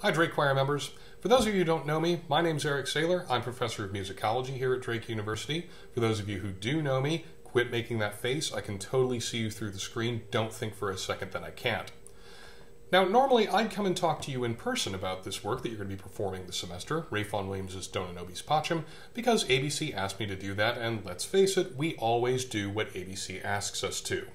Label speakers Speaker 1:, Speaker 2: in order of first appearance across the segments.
Speaker 1: Hi Drake Choir members. For those of you who don't know me, my name's Eric Saylor. I'm Professor of Musicology here at Drake University. For those of you who do know me, quit making that face. I can totally see you through the screen. Don't think for a second that I can't. Now, normally I'd come and talk to you in person about this work that you're going to be performing this semester, Ralph Vaughan Williams' Dona, nobis, Pacem, because ABC asked me to do that, and let's face it, we always do what ABC asks us to.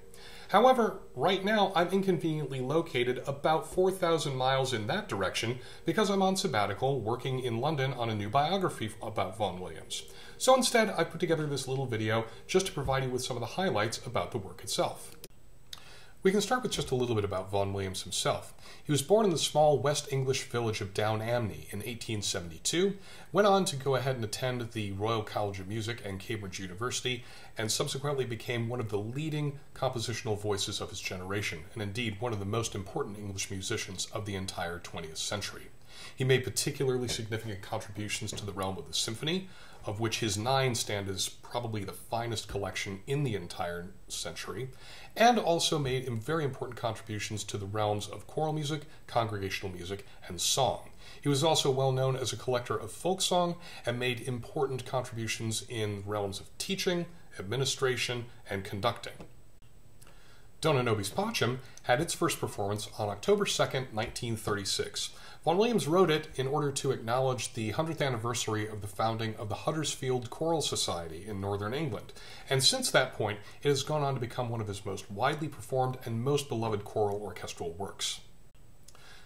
Speaker 1: However, right now I'm inconveniently located about 4,000 miles in that direction because I'm on sabbatical working in London on a new biography about Vaughan Williams. So instead, I put together this little video just to provide you with some of the highlights about the work itself. We can start with just a little bit about Vaughan Williams himself. He was born in the small West English village of Down Amney in 1872, went on to go ahead and attend the Royal College of Music and Cambridge University, and subsequently became one of the leading compositional voices of his generation, and indeed one of the most important English musicians of the entire 20th century. He made particularly significant contributions to the realm of the symphony, of which his 9 stand as probably the finest collection in the entire century, and also made very important contributions to the realms of choral music, congregational music, and song. He was also well known as a collector of folk song and made important contributions in realms of teaching, administration, and conducting. Dona, nobis, Pacem had its first performance on October 2nd, 1936. Vaughan Williams wrote it in order to acknowledge the 100th anniversary of the founding of the Huddersfield Choral Society in northern England, and since that point it has gone on to become one of his most widely performed and most beloved choral orchestral works.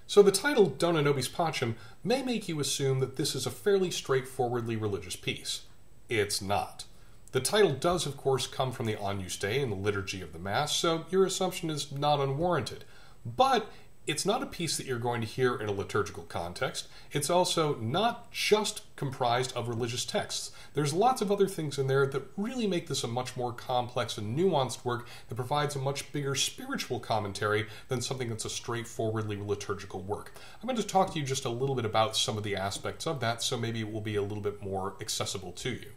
Speaker 1: So the title Dona, nobis, Pacem may make you assume that this is a fairly straightforwardly religious piece. It's not. The title does, of course, come from the Agnus Dei and the liturgy of the Mass, so your assumption is not unwarranted. But it's not a piece that you're going to hear in a liturgical context. It's also not just comprised of religious texts. There's lots of other things in there that really make this a much more complex and nuanced work that provides a much bigger spiritual commentary than something that's a straightforwardly liturgical work. I'm going to talk to you just a little bit about some of the aspects of that, so maybe it will be a little bit more accessible to you.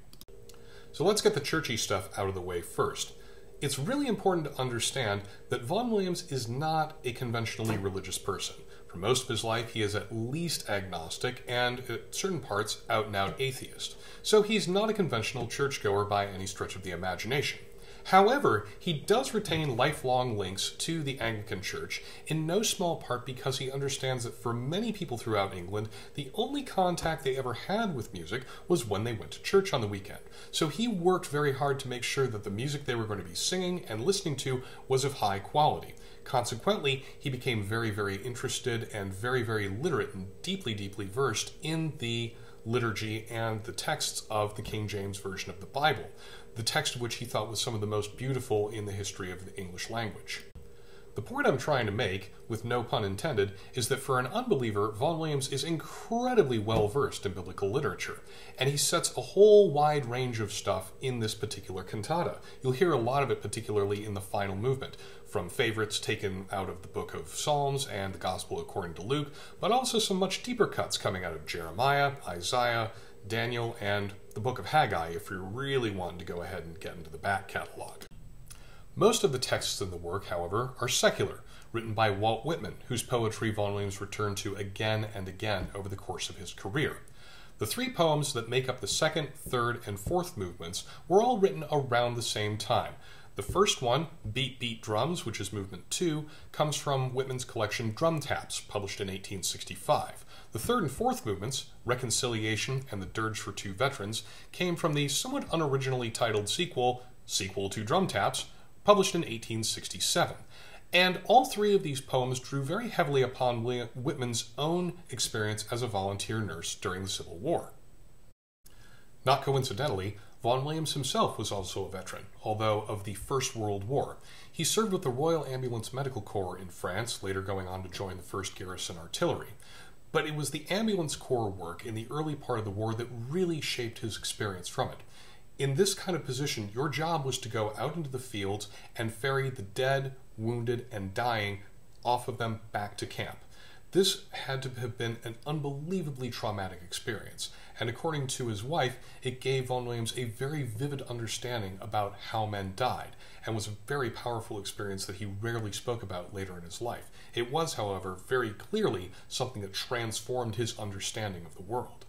Speaker 1: So let's get the churchy stuff out of the way first. It's really important to understand that Vaughan Williams is not a conventionally religious person. For most of his life, he is at least agnostic and, at certain parts, out-and-out atheist. So he's not a conventional churchgoer by any stretch of the imagination. However, he does retain lifelong links to the Anglican Church, in no small part because he understands that for many people throughout England, the only contact they ever had with music was when they went to church on the weekend. So he worked very hard to make sure that the music they were going to be singing and listening to was of high quality. Consequently, he became very, very interested and very, very literate and deeply, deeply versed in the liturgy and the texts of the King James Version of the Bible, the text of which he thought was some of the most beautiful in the history of the English language. The point I'm trying to make, with no pun intended, is that for an unbeliever, Vaughan Williams is incredibly well versed in biblical literature, and he sets a whole wide range of stuff in this particular cantata. You'll hear a lot of it particularly in the final movement, from favorites taken out of the book of Psalms and the Gospel according to Luke, but also some much deeper cuts coming out of Jeremiah, Isaiah, Daniel, and the book of Haggai if you're really wanting to go ahead and get into the back catalog. Most of the texts in the work, however, are secular, written by Walt Whitman, whose poetry Vaughan Williams returned to again and again over the course of his career. The 3 poems that make up the second, third, and fourth movements were all written around the same time. The first one, Beat, Beat, Drums, which is movement 2, comes from Whitman's collection Drum Taps, published in 1865. The third and fourth movements, Reconciliation and the Dirge for Two Veterans, came from the somewhat unoriginally titled sequel to Drum Taps, published in 1867. And all 3 of these poems drew very heavily upon Whitman's own experience as a volunteer nurse during the Civil War. Not coincidentally, Vaughan Williams himself was also a veteran, although of the First World War. He served with the Royal Ambulance Medical Corps in France, later going on to join the 1st Garrison Artillery. But it was the Ambulance Corps work in the early part of the war that really shaped his experience from it. In this kind of position, your job was to go out into the fields and ferry the dead, wounded, and dying off of them back to camp. This had to have been an unbelievably traumatic experience, and according to his wife, it gave Vaughan Williams a very vivid understanding about how men died, and was a very powerful experience that he rarely spoke about later in his life. It was, however, very clearly something that transformed his understanding of the world.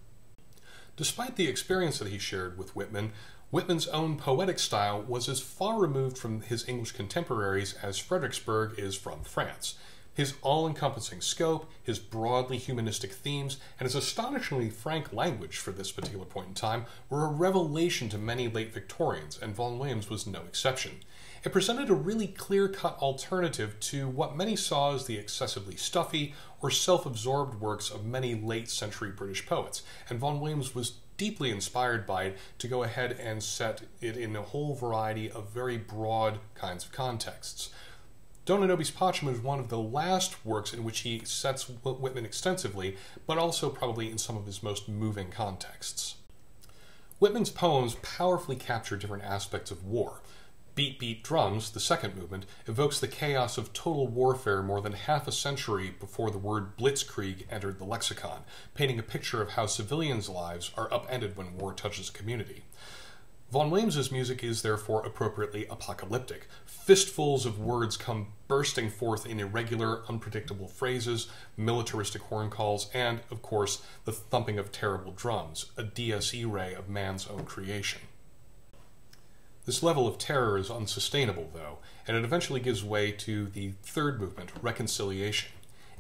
Speaker 1: Despite the experience that he shared with Whitman, Whitman's own poetic style was as far removed from his English contemporaries as Fredericksburg is from France. His all-encompassing scope, his broadly humanistic themes, and his astonishingly frank language for this particular point in time were a revelation to many late Victorians, and Vaughan Williams was no exception. It presented a really clear-cut alternative to what many saw as the excessively stuffy or self-absorbed works of many late-century British poets, and Vaughan Williams was deeply inspired by it to go ahead and set it in a whole variety of very broad kinds of contexts. Dona, nobis, Pacem is one of the last works in which he sets Whitman extensively, but also probably in some of his most moving contexts. Whitman's poems powerfully capture different aspects of war. Beat, Beat, Drums, the second movement, evokes the chaos of total warfare more than half a century before the word blitzkrieg entered the lexicon, painting a picture of how civilians' lives are upended when war touches a community. Vaughan Williams's music is therefore appropriately apocalyptic. Fistfuls of words come bursting forth in irregular, unpredictable phrases, militaristic horn calls, and, of course, the thumping of terrible drums, a dies irae of man's own creation. This level of terror is unsustainable, though, and it eventually gives way to the third movement, Reconciliation.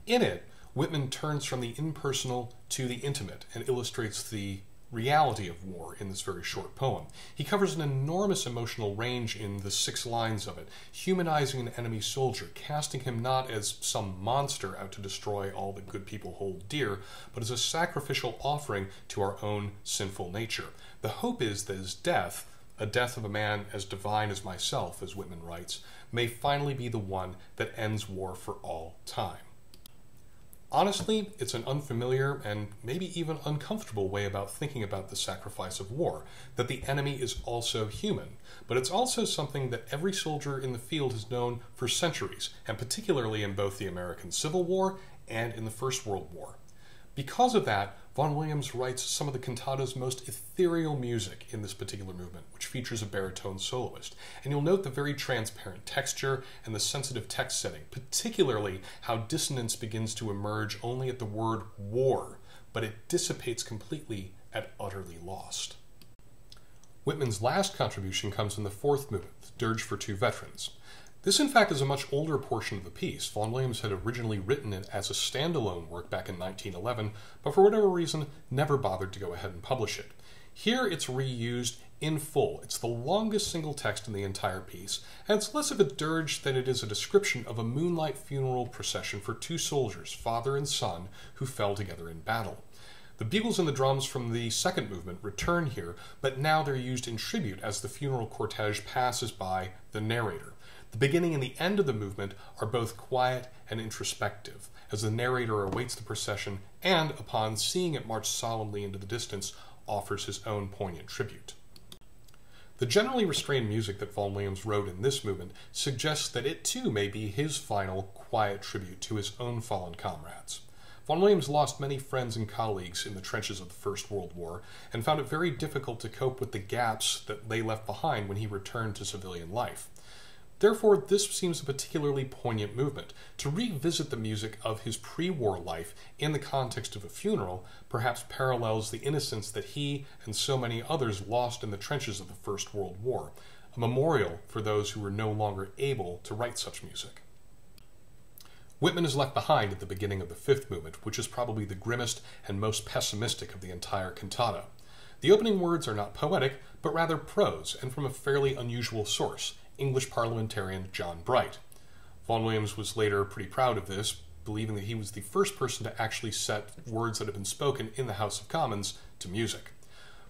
Speaker 1: In it, Whitman turns from the impersonal to the intimate and illustrates the reality of war in this very short poem. He covers an enormous emotional range in the 6 lines of it, humanizing an enemy soldier, casting him not as some monster out to destroy all that good people hold dear, but as a sacrificial offering to our own sinful nature. The hope is that his death, a death of a man as divine as myself, as Whitman writes, may finally be the one that ends war for all time. Honestly, it's an unfamiliar and maybe even uncomfortable way about thinking about the sacrifice of war, that the enemy is also human, but it's also something that every soldier in the field has known for centuries, and particularly in both the American Civil War and in the First World War. Because of that, Vaughan Williams writes some of the cantata's most ethereal music in this particular movement, which features a baritone soloist. And you'll note the very transparent texture and the sensitive text setting, particularly how dissonance begins to emerge only at the word war, but it dissipates completely at utterly lost. Whitman's last contribution comes in the fourth movement, the Dirge for Two Veterans. This, in fact, is a much older portion of the piece. Vaughan Williams had originally written it as a standalone work back in 1911, but for whatever reason, never bothered to go ahead and publish it. Here, it's reused in full. It's the longest single text in the entire piece, and it's less of a dirge than it is a description of a moonlight funeral procession for 2 soldiers, father and son, who fell together in battle. The bugles and the drums from the second movement return here, but now they're used in tribute as the funeral cortege passes by the narrator. The beginning and the end of the movement are both quiet and introspective, as the narrator awaits the procession and, upon seeing it march solemnly into the distance, offers his own poignant tribute. The generally restrained music that Vaughan Williams wrote in this movement suggests that it too may be his final, quiet tribute to his own fallen comrades. Vaughan Williams lost many friends and colleagues in the trenches of the First World War, and found it very difficult to cope with the gaps that they left behind when he returned to civilian life. Therefore, this seems a particularly poignant movement. To revisit the music of his pre-war life in the context of a funeral perhaps parallels the innocence that he and so many others lost in the trenches of the First World War, a memorial for those who were no longer able to write such music. Whitman is left behind at the beginning of the fifth movement, which is probably the grimmest and most pessimistic of the entire cantata. The opening words are not poetic, but rather prose, and from a fairly unusual source, English parliamentarian John Bright. Vaughan Williams was later pretty proud of this, believing that he was the first person to actually set words that had been spoken in the House of Commons to music.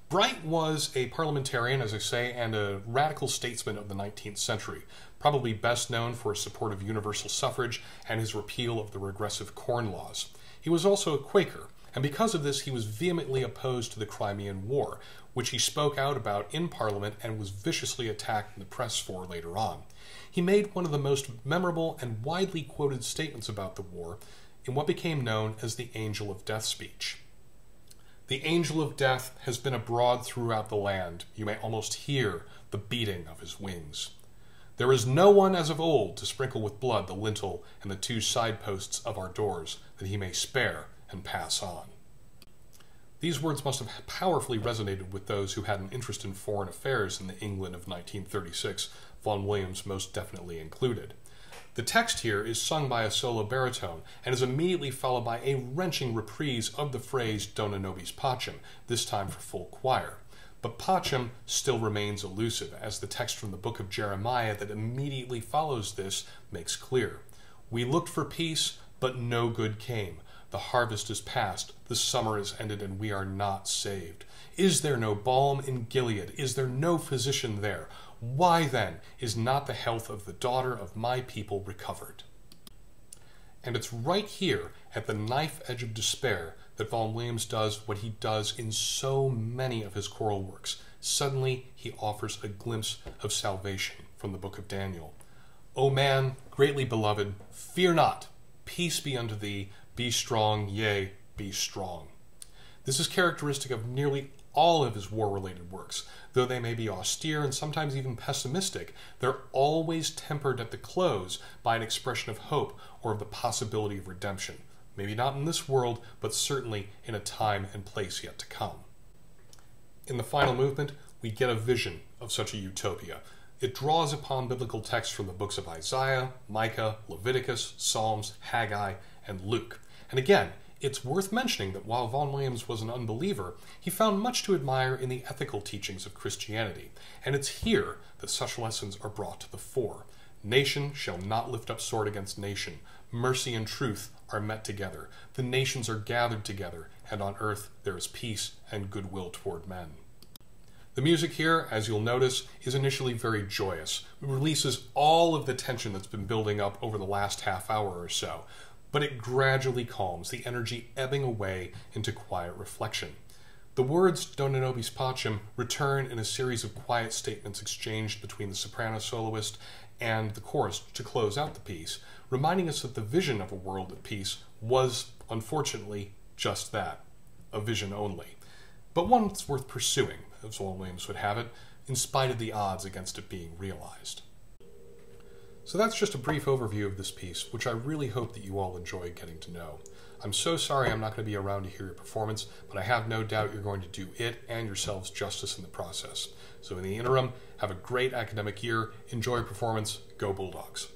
Speaker 1: Bright was a parliamentarian, as I say, and a radical statesman of the 19th century, probably best known for his support of universal suffrage and his repeal of the regressive Corn Laws. He was also a Quaker, and because of this he was vehemently opposed to the Crimean War, which he spoke out about in Parliament and was viciously attacked in the press for later on. He made one of the most memorable and widely quoted statements about the war in what became known as the Angel of Death speech. The angel of death has been abroad throughout the land. You may almost hear the beating of his wings. There is no one as of old to sprinkle with blood the lintel and the two side posts of our doors, that he may spare and pass on. These words must have powerfully resonated with those who had an interest in foreign affairs in the England of 1936, Vaughan Williams most definitely included. The text here is sung by a solo baritone and is immediately followed by a wrenching reprise of the phrase Dona, nobis, Pacem, this time for full choir. But Pacem still remains elusive, as the text from the book of Jeremiah that immediately follows this makes clear. We looked for peace, but no good came. The harvest is past, the summer is ended, and we are not saved. Is there no balm in Gilead? Is there no physician there? Why then is not the health of the daughter of my people recovered? And it's right here, at the knife edge of despair, that Vaughan Williams does what he does in so many of his choral works. Suddenly, he offers a glimpse of salvation from the book of Daniel. O man, greatly beloved, fear not. Peace be unto thee. Be strong, yea, be strong. This is characteristic of nearly all of his war-related works. Though they may be austere and sometimes even pessimistic, they're always tempered at the close by an expression of hope or of the possibility of redemption. Maybe not in this world, but certainly in a time and place yet to come. In the final movement, we get a vision of such a utopia. It draws upon biblical texts from the books of Isaiah, Micah, Leviticus, Psalms, Haggai, and Luke. And again, it's worth mentioning that while Vaughan Williams was an unbeliever, he found much to admire in the ethical teachings of Christianity, and it's here that such lessons are brought to the fore. Nation shall not lift up sword against nation. Mercy and truth are met together. The nations are gathered together, and on earth there is peace and goodwill toward men. The music here, as you'll notice, is initially very joyous. It releases all of the tension that's been building up over the last half hour or so, but it gradually calms, the energy ebbing away into quiet reflection. The words Dona, nobis, Pacem return in a series of quiet statements exchanged between the soprano soloist and the chorus to close out the piece, reminding us that the vision of a world at peace was, unfortunately, just that, a vision only. But one that's worth pursuing, as Vaughan Williams would have it, in spite of the odds against it being realized. So that's just a brief overview of this piece, which I really hope that you all enjoy getting to know. I'm so sorry I'm not going to be around to hear your performance, but I have no doubt you're going to do it and yourselves justice in the process. So in the interim, have a great academic year, enjoy your performance, go Bulldogs.